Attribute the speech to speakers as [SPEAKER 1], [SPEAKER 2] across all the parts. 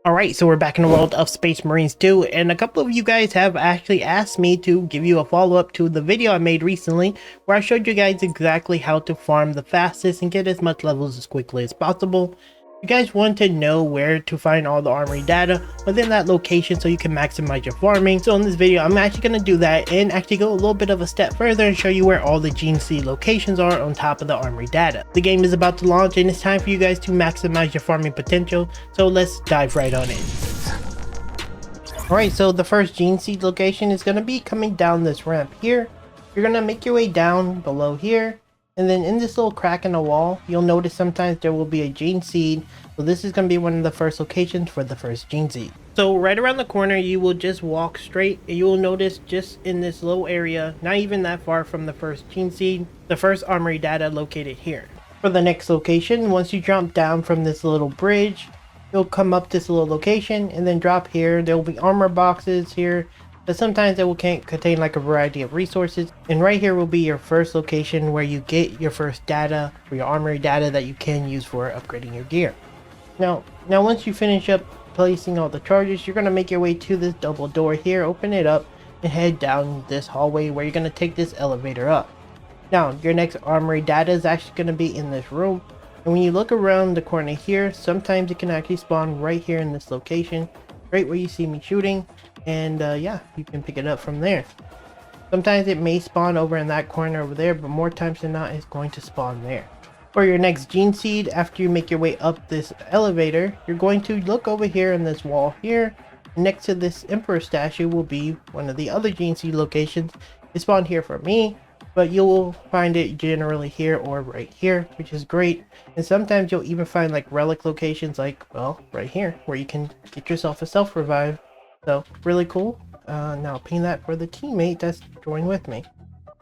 [SPEAKER 1] Alright, so we're back in the world of Space Marines 2, and a couple of you guys have actually asked me to give you a follow-up to the video I made recently, where I showed you guys exactly how to farm the fastest and get as much levels as quickly as possible. You guys want to know where to find all the armory data within that location so you can maximize your farming. So in this video, I'm actually going to do that and actually go a little bit of a step further and show you where all the gene seed locations are on top of the armory data. The game is about to launch and it's time for you guys to maximize your farming potential. So let's dive right on in. Alright, so the first gene seed location is going to be coming down this ramp here. You're going to make your way down below here. And then in this little crack in the wall, you'll notice sometimes there will be a gene seed. So this is going to be one of the first locations for the first gene seed. So right around the corner, you will just walk straight and you will notice just in this little area, not even that far from the first gene seed, the first armory data located here. For the next location, once you jump down from this little bridge, you'll come up this little location and then drop here. There will be armor boxes here. But sometimes it will contain like a variety of resources, and right here will be your first location where you get your first data for your armory data that you can use for upgrading your gear. Now once you finish up placing all the charges, you're going to make your way to this double door here, open it up and head down this hallway where you're going to take this elevator up. Now your next armory data is actually going to be in this room, and when you look around the corner here, sometimes it can actually spawn right here in this location, right where you see me shooting. And yeah, you can pick it up from there. Sometimes it may spawn over in that corner over there, but more times than not it's going to spawn there. For your next gene seed, after you make your way up this elevator, you're going to look over here in this wall here. Next to this emperor statue will be one of the other gene seed locations. It spawned here for me, but you will find it generally here or right here, which is great. And sometimes you'll even find like relic locations like, well, right here, where you can get yourself a self revive. So really cool. Now ping that for the teammate that's joined with me.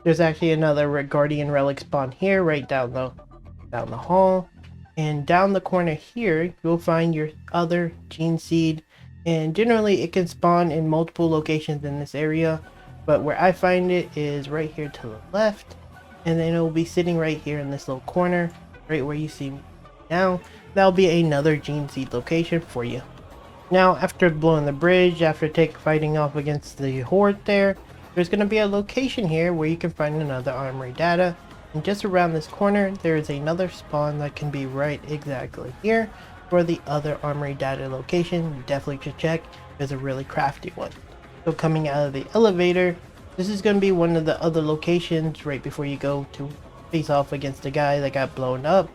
[SPEAKER 1] There's actually another guardian relic spawn here, right down the hall, and down the corner here you'll find your other gene seed. And generally it can spawn in multiple locations in this area, but where I find it is right here to the left, and then it will be sitting right here in this little corner, right where you see me now. That'll be another gene seed location for you. Now, after blowing the bridge, after fighting off against the horde there's going to be a location here where you can find another armory data. And just around this corner, there is another spawn that can be right exactly here for the other armory data location. You definitely should check. It's a really crafty one. So coming out of the elevator, this is going to be one of the other locations right before you go to face off against the guy that got blown up.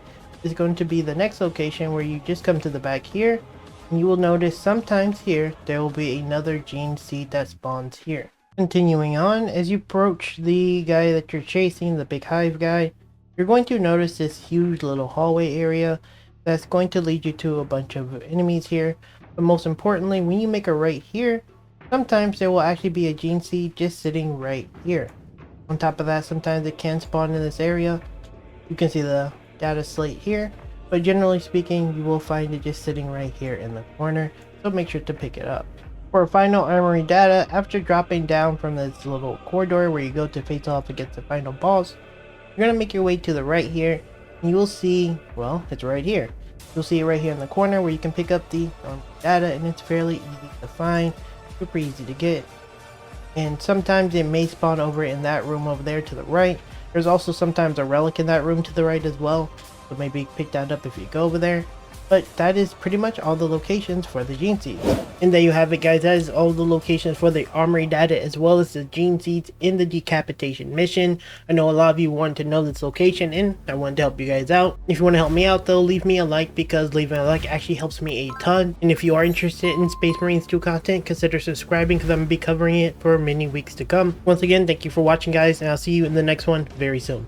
[SPEAKER 1] Is going to be the next location where you just come to the back here. You will notice sometimes here there will be another gene seed that spawns here. Continuing on, as you approach the guy that you're chasing, the big hive guy, you're going to notice this huge little hallway area that's going to lead you to a bunch of enemies here. But most importantly, when you make a right here, sometimes there will actually be a gene seed just sitting right here. On top of that, sometimes it can spawn in this area. You can see the data slate here. But generally speaking, you will find it just sitting right here in the corner, so make sure to pick it up. For final armory data, after dropping down from this little corridor where you go to face off against the final boss, you're going to make your way to the right here, and you will see, well, it's right here. You'll see it right here in the corner where you can pick up the armory data, and it's fairly easy to find, super easy to get. And sometimes it may spawn over in that room over there to the right. There's also sometimes a relic in that room to the right as well. So maybe pick that up if you go over there. But that is pretty much all the locations for the gene seeds. And there you have it, guys. That is all the locations for the armory data as well as the gene seeds in the decapitation mission. I know a lot of you want to know this location and I wanted to help you guys out. If you want to help me out though, leave me a like, because leaving a like actually helps me a ton. And if you are interested in Space Marines 2 content, consider subscribing because I'm going to be covering it for many weeks to come. Once again, thank you for watching, guys, and I'll see you in the next one very soon.